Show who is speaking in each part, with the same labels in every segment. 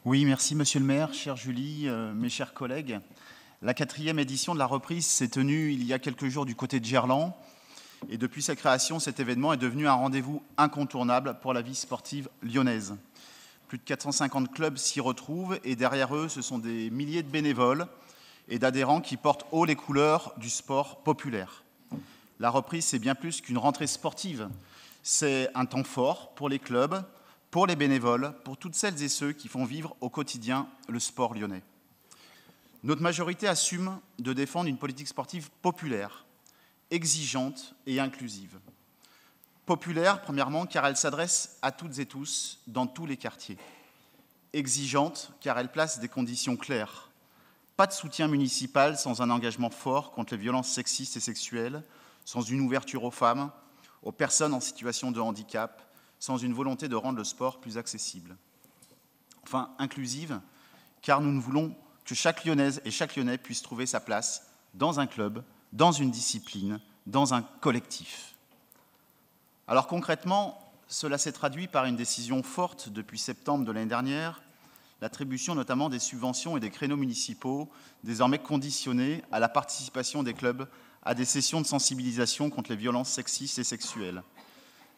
Speaker 1: Oui, merci Monsieur le maire, chère Julie, mes chers collègues. La 4e édition de la reprise s'est tenue il y a quelques jours du côté de Gerland. Et depuis sa création, cet événement est devenu un rendez-vous incontournable pour la vie sportive lyonnaise. Plus de 450 clubs s'y retrouvent et derrière eux, ce sont des milliers de bénévoles et d'adhérents qui portent haut les couleurs du sport populaire. La reprise, c'est bien plus qu'une rentrée sportive. C'est un temps fort pour les clubs, pour les bénévoles, pour toutes celles et ceux qui font vivre au quotidien le sport lyonnais. Notre majorité assume de défendre une politique sportive populaire, exigeante et inclusive. Populaire, premièrement, car elle s'adresse à toutes et tous dans tous les quartiers. Exigeante, car elle place des conditions claires. Pas de soutien municipal sans un engagement fort contre les violences sexistes et sexuelles, sans une ouverture aux femmes, aux personnes en situation de handicap, sans une volonté de rendre le sport plus accessible. Enfin, inclusive, car nous voulons que chaque Lyonnaise et chaque Lyonnais puisse trouver sa place dans un club, dans une discipline, dans un collectif. Alors concrètement, cela s'est traduit par une décision forte depuis septembre de l'année dernière, l'attribution notamment des subventions et des créneaux municipaux, désormais conditionnés à la participation des clubs à des sessions de sensibilisation contre les violences sexistes et sexuelles.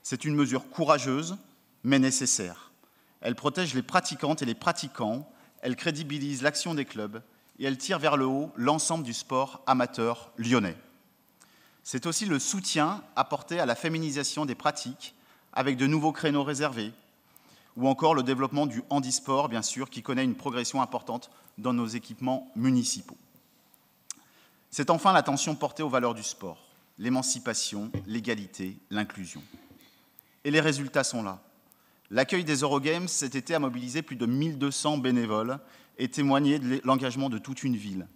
Speaker 1: C'est une mesure courageuse, mais nécessaire. Elle protège les pratiquantes et les pratiquants, elle crédibilise l'action des clubs et elle tire vers le haut l'ensemble du sport amateur lyonnais. C'est aussi le soutien apporté à la féminisation des pratiques avec de nouveaux créneaux réservés ou encore le développement du handisport, bien sûr, qui connaît une progression importante dans nos équipements municipaux. C'est enfin l'attention portée aux valeurs du sport, l'émancipation, l'égalité, l'inclusion. Et les résultats sont là. L'accueil des Eurogames cet été a mobilisé plus de 1200 bénévoles et témoigné de l'engagement de toute une ville.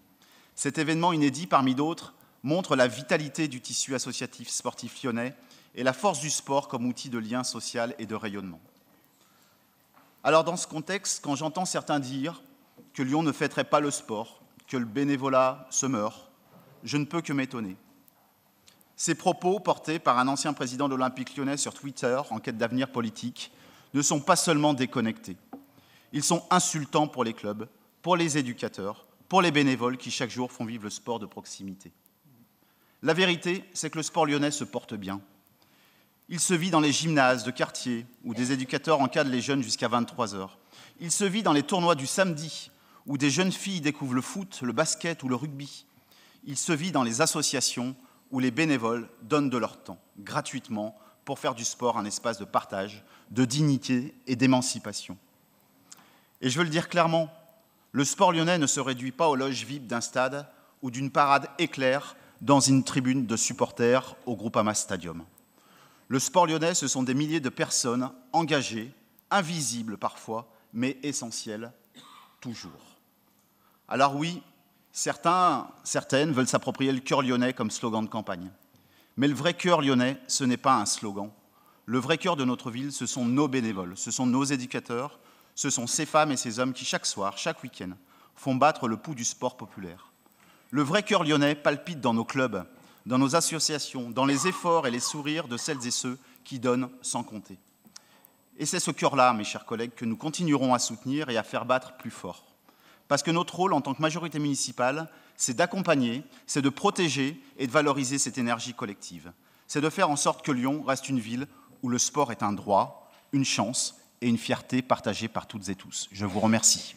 Speaker 1: Cet événement inédit, parmi d'autres, montre la vitalité du tissu associatif sportif lyonnais et la force du sport comme outil de lien social et de rayonnement. Alors dans ce contexte, quand j'entends certains dire que Lyon ne fêterait pas le sport, que le bénévolat se meurt, je ne peux que m'étonner. Ces propos, portés par un ancien président de l'Olympique lyonnais sur Twitter en quête d'avenir politique, ne sont pas seulement déconnectés. Ils sont insultants pour les clubs, pour les éducateurs, pour les bénévoles qui chaque jour font vivre le sport de proximité. La vérité, c'est que le sport lyonnais se porte bien. Il se vit dans les gymnases de quartier où des éducateurs encadrent les jeunes jusqu'à 23 heures. Il se vit dans les tournois du samedi où des jeunes filles découvrent le foot, le basket ou le rugby. Il se vit dans les associations où les bénévoles donnent de leur temps, gratuitement, pour faire du sport un espace de partage, de dignité et d'émancipation. Et je veux le dire clairement, le sport lyonnais ne se réduit pas aux loges VIP d'un stade ou d'une parade éclair dans une tribune de supporters au Groupama Stadium. Le sport lyonnais, ce sont des milliers de personnes engagées, invisibles parfois, mais essentielles, toujours. Alors oui, certaines veulent s'approprier le cœur lyonnais comme slogan de campagne. Mais le vrai cœur lyonnais, ce n'est pas un slogan. Le vrai cœur de notre ville, ce sont nos bénévoles, ce sont nos éducateurs, ce sont ces femmes et ces hommes qui, chaque soir, chaque week-end, font battre le pouls du sport populaire. Le vrai cœur lyonnais palpite dans nos clubs, dans nos associations, dans les efforts et les sourires de celles et ceux qui donnent sans compter. Et c'est ce cœur-là, mes chers collègues, que nous continuerons à soutenir et à faire battre plus fort. Parce que notre rôle en tant que majorité municipale, c'est d'accompagner, c'est de protéger et de valoriser cette énergie collective. C'est de faire en sorte que Lyon reste une ville où le sport est un droit, une chance et une fierté partagée par toutes et tous. Je vous remercie.